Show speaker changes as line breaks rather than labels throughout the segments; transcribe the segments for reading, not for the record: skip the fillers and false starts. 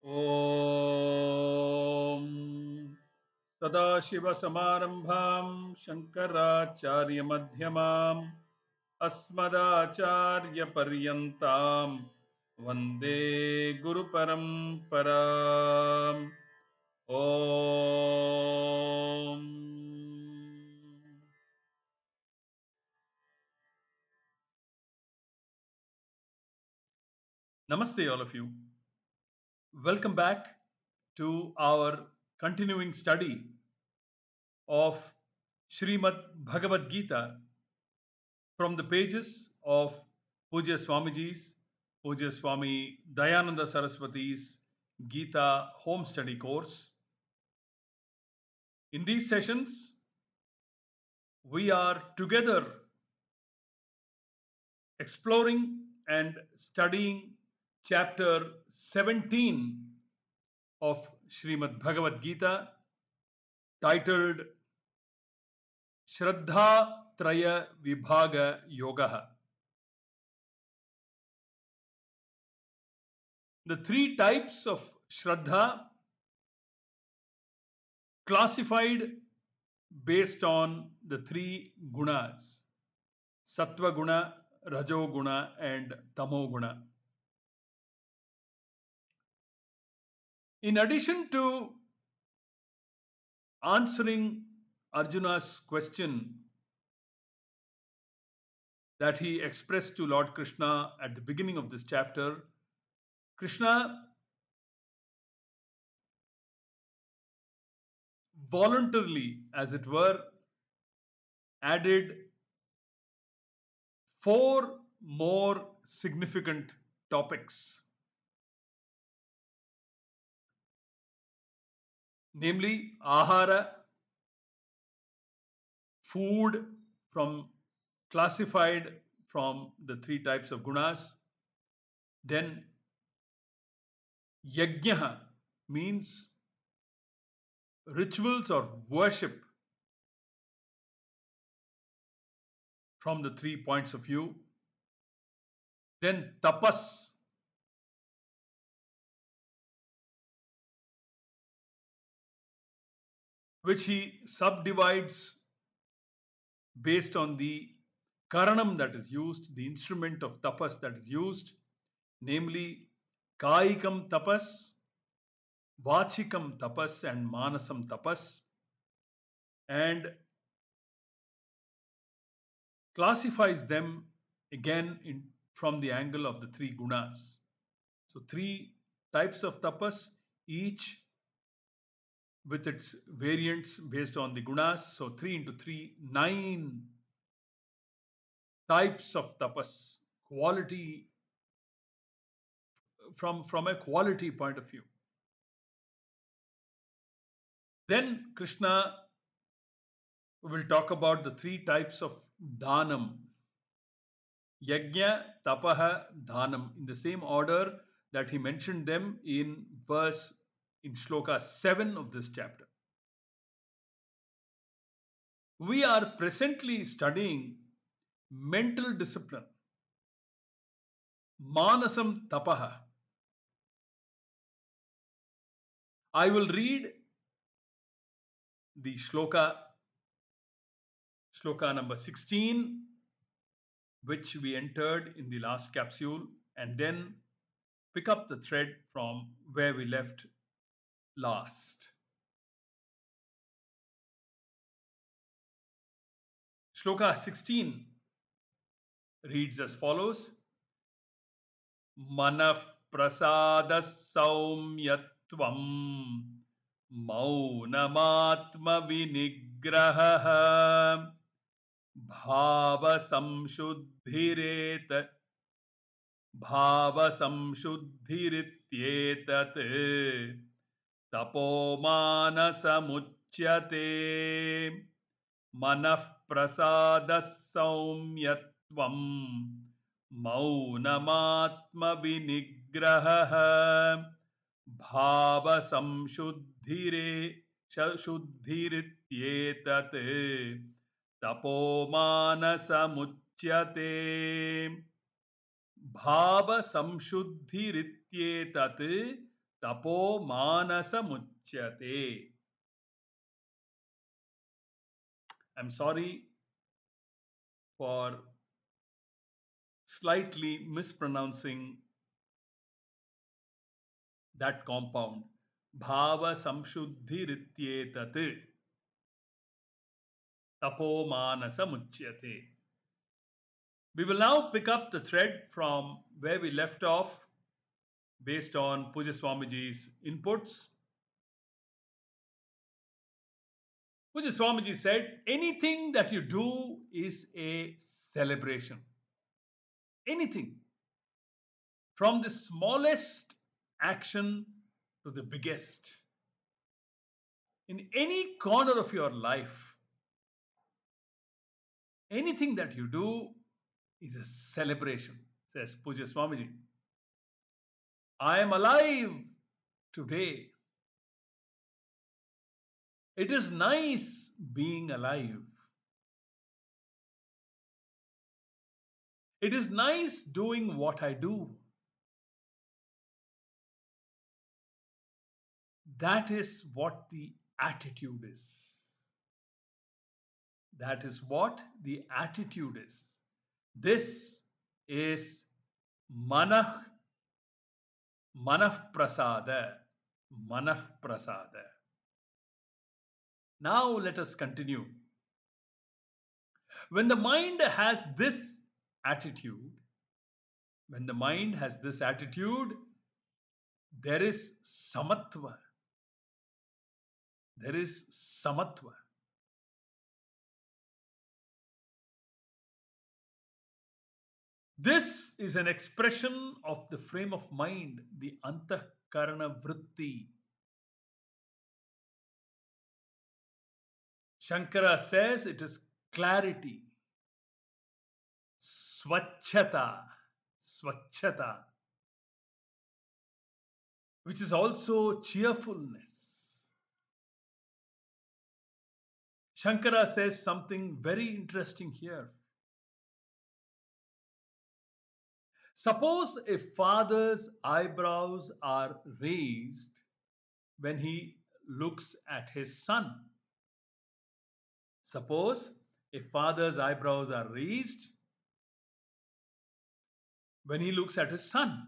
ॐ सदाशिवसमारम्भां शङ्कराचार्यमध्यमाम् अस्मदाचार्यपर्यन्तां वन्दे गुरुपरम्पराम् ॐ Namaste, all of you. Welcome back to our continuing study of Shrimad Bhagawad Geetha from the pages of Poojya Swamiji's, Poojya Swami Dayananda Saraswati's Geetha home study course. In these sessions, we are together exploring and studying chapter 17 of Shrimad Bhagawad Geetha, titled Shraddha Traya Vibhaga Yogaha. The three types of Shraddha classified based on the three gunas: Sattva Guna, Rajo Guna, and Tamo Guna. In addition to answering Arjuna's question that he expressed to Lord Krishna at the beginning of this chapter, Krishna voluntarily, as it were, added four more significant topics, namely Ahara, food from classified from the three types of gunas. Then Yajna means rituals or worship from the 3 points of view. Then tapas, which he subdivides based on the karanam that is used, the instrument of tapas that is used, namely Kaikam tapas, Vachikam tapas, and Manasam tapas, and classifies them again from the angle of the three gunas. So, three types of tapas, each with its variants based on the gunas. So, 3 into 3, 9 types of tapas, quality from a quality point of view. Then Krishna will talk about the three types of dhanam: Yajna, Tapaha, Dhanam, in the same order that he mentioned them in Shloka 7 of this chapter. We are presently studying mental discipline, Manasam Tapaha. I will read the Shloka number 16, which we entered in the last capsule, and then pick up the thread from where we left last. Shloka 16 reads as follows: Manah prasadas saumyatvam maunamatma vinigraha bhava samshuddhiret tapomanasamuchyate. Manah prasadas saumyatvam maunamatma vinigraha bhava samshuddhirityetat tapomanasamuchyate. Bhava samshuddhirityetat tapo manasa muchyate. I'm sorry for slightly mispronouncing that compound. Bhava samshuddhi rityetat tapo manasa muchyate. We will now pick up the thread from where we left off based on Poojya Swamiji's inputs. Poojya Swamiji said, anything that you do is a celebration. Anything. From the smallest action to the biggest. In any corner of your life, anything that you do is a celebration, says Poojya Swamiji. I am alive today. It is nice being alive. It is nice doing what I do. That is what the attitude is. That is what the attitude is. This is manah, manah prasada. Manah prasada. Now let us continue. When the mind has this attitude, when the mind has this attitude, there is samatva. There is samatva. This is an expression of the frame of mind, the antahkarana vritti. Shankara says it is clarity, swachhata, swachhata, which is also cheerfulness. Shankara says something very interesting here. Suppose a father's eyebrows are raised when he looks at his son. Suppose a father's eyebrows are raised when he looks at his son.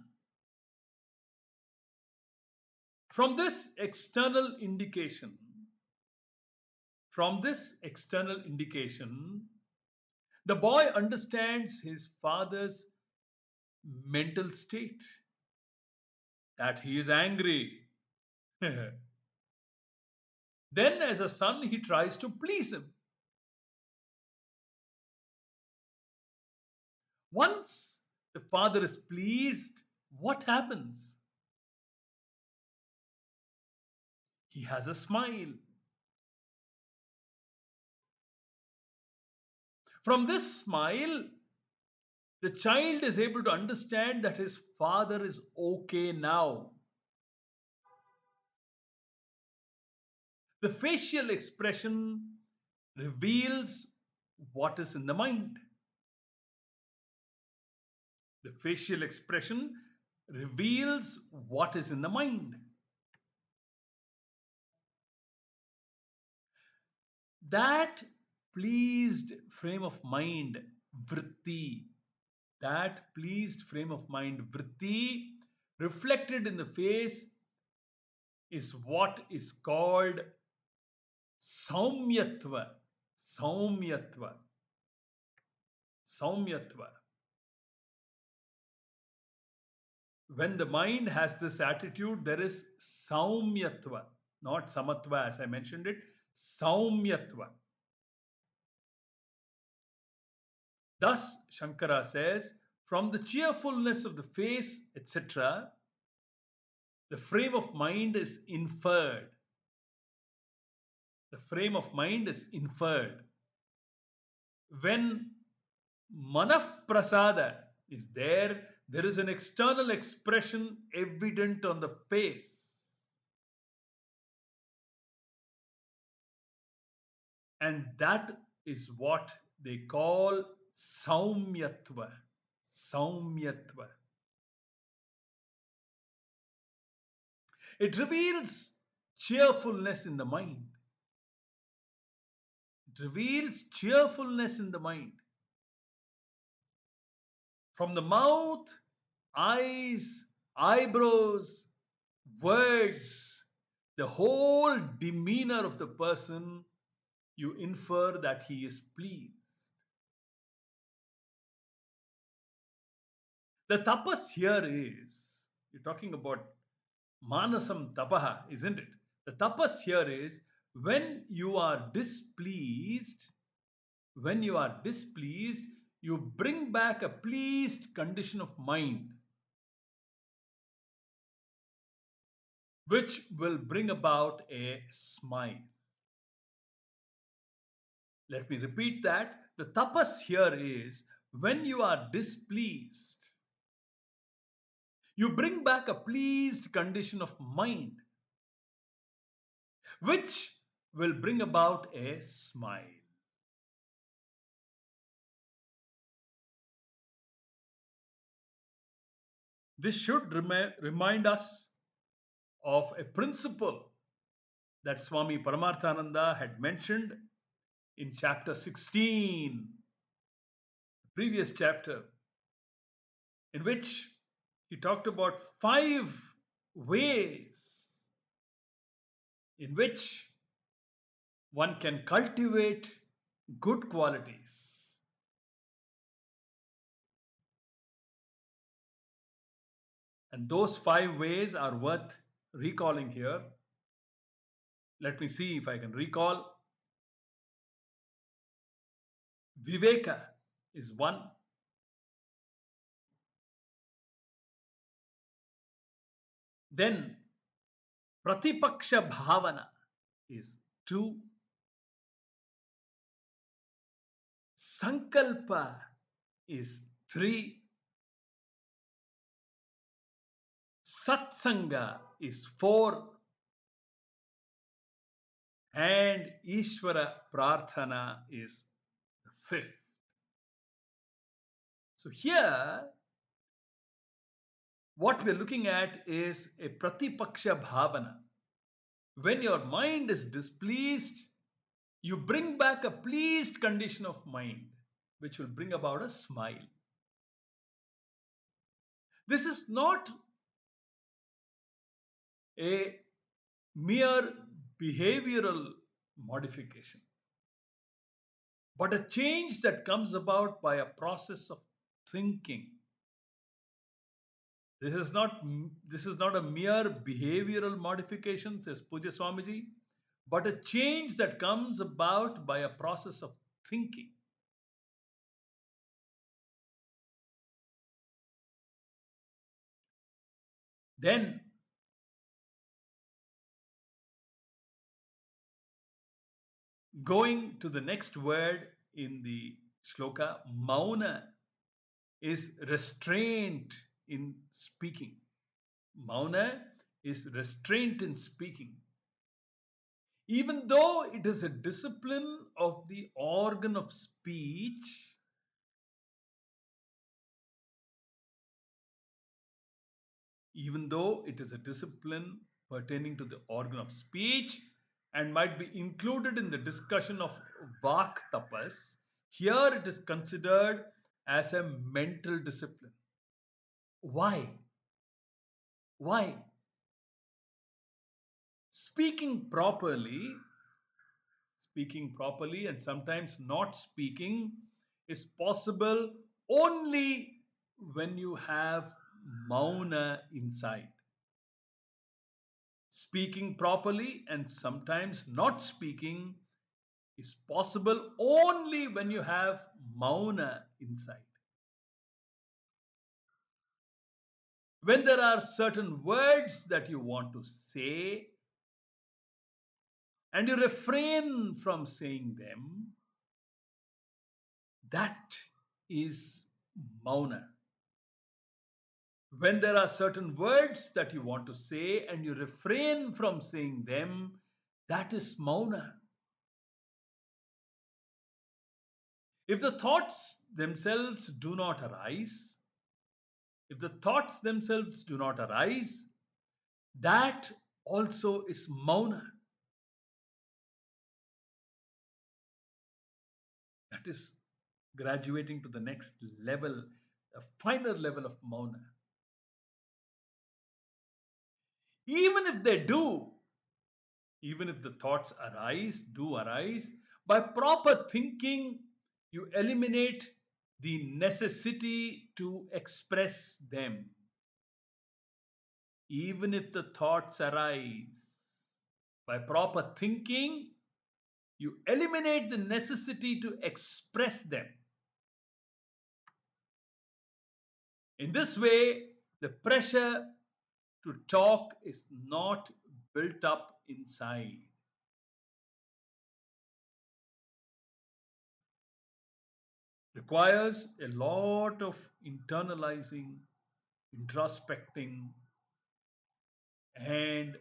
From this external indication, the boy understands his father's mental state, that he is angry. Then, as a son, he tries to please him. Once the father is pleased, what happens? He has a smile. From this smile, the child is able to understand that his father is okay now. The facial expression reveals what is in the mind. The facial expression reveals what is in the mind. That pleased frame of mind, vritti, reflected in the face is what is called saumyatva. Saumyatva. Saumyatva. When the mind has this attitude, there is saumyatva, not samatva as I mentioned it, saumyatva. Thus, Shankara says, from the cheerfulness of the face, etc., the frame of mind is inferred. The frame of mind is inferred. When manah prasada is there, there is an external expression evident on the face. And that is what they call saumyatva. Saumyatva. It reveals cheerfulness in the mind. It reveals cheerfulness in the mind. From the mouth, eyes, eyebrows, words, the whole demeanor of the person, you infer that he is pleased. The tapas here is, you're talking about manasam tapaha, isn't it? The tapas here is when you are displeased, when you are displeased, you bring back a pleased condition of mind, which will bring about a smile. Let me repeat that. The tapas here is when you are displeased, you bring back a pleased condition of mind, which will bring about a smile. This should remind us of a principle that Swami Paramarthananda had mentioned in chapter 16, previous chapter, in which he talked about 5 ways in which one can cultivate good qualities. And those 5 ways are worth recalling here. Let me see if I can recall. Viveka is one. Then Pratipaksha Bhavana is 2. Sankalpa is 3. Satsanga is 4. And Ishvara Prarthana is the 5th. So here, what we're looking at is a Pratipaksha Bhavana. When your mind is displeased, you bring back a pleased condition of mind, which will bring about a smile. This is not a mere behavioral modification, but a change that comes about by a process of thinking. This is not a mere behavioral modification, says Poojya Swamiji, but a change that comes about by a process of thinking. Then, going to the next word in the shloka, mauna is restraint in speaking. Mauna is restraint in speaking. Even though it is a discipline of the organ of speech, even though it is a discipline pertaining to the organ of speech and might be included in the discussion of vak tapas, here it is considered as a mental discipline. Why? Why? Speaking properly, and sometimes not speaking is possible only when you have mauna inside. Speaking properly and sometimes not speaking is possible only when you have mauna inside. When there are certain words that you want to say and you refrain from saying them, that is mauna. When there are certain words that you want to say and you refrain from saying them, that is mauna. If the thoughts themselves do not arise, that also is mauna. That is graduating to the next level, a finer level of mauna. Even if they do, even if the thoughts do arise, by proper thinking, you eliminate the necessity to express them. Even if the thoughts arise, by proper thinking, you eliminate the necessity to express them. In this way, the pressure to talk is not built up inside. Requires a lot of internalizing, introspecting, and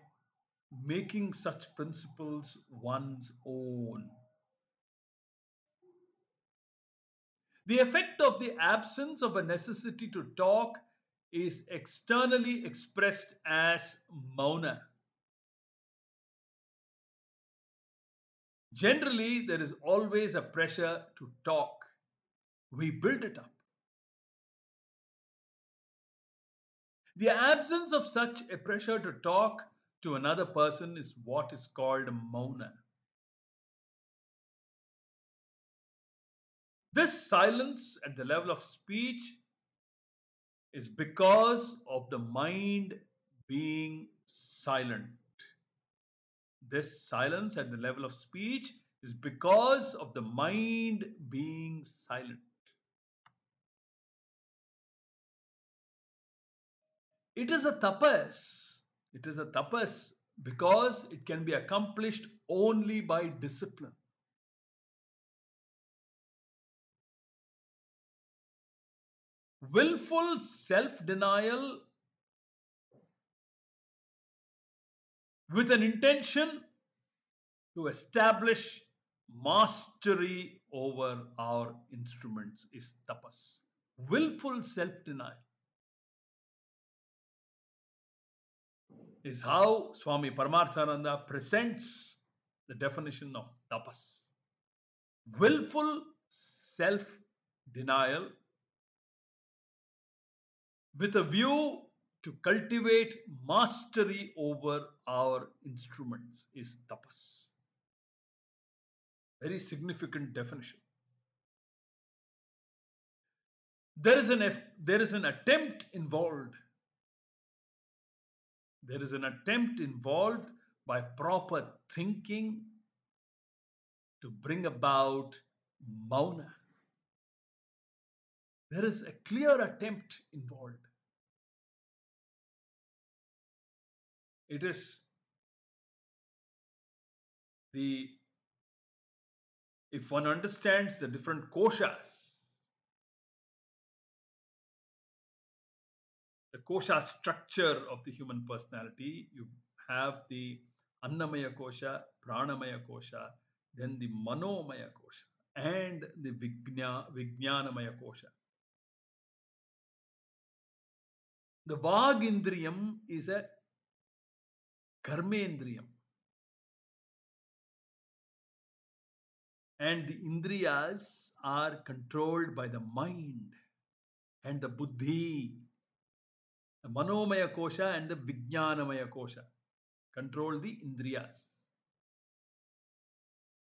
making such principles one's own. The effect of the absence of a necessity to talk is externally expressed as mauna. Generally, there is always a pressure to talk. We build it up. The absence of such a pressure to talk to another person is what is called mauna. This silence at the level of speech is because of the mind being silent. This silence at the level of speech is because of the mind being silent. It is a tapas. It is a tapas because it can be accomplished only by discipline. Willful self denial with an intention to establish mastery over our instruments is tapas. Willful self denial is how Swami Paramarthananda presents the definition of tapas. Willful self denial with a view to cultivate mastery over our instruments is tapas. Very significant definition. There is an attempt involved. There is an attempt involved by proper thinking to bring about mauna. There is a clear attempt involved. It is the, if one understands the different koshas, the kosha structure of the human personality, you have the Annamaya kosha, Pranamaya kosha, then the Manomaya kosha, and the Vijnanamaya kosha. The Vagindriyam is a Karmendriyam, and the Indriyas are controlled by the mind and the Buddhi. The Manomaya kosha and the Vijnanamaya kosha control the Indriyas.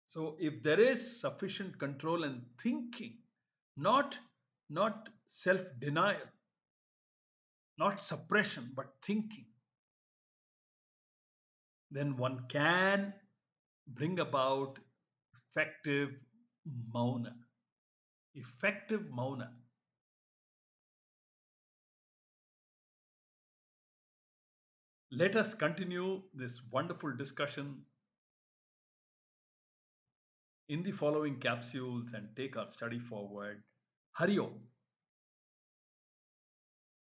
So if there is sufficient control and thinking, not self-denial, not suppression, but thinking, then one can bring about effective mauna. Effective mauna. Let us continue this wonderful discussion in the following capsules and take our study forward. Hari Om.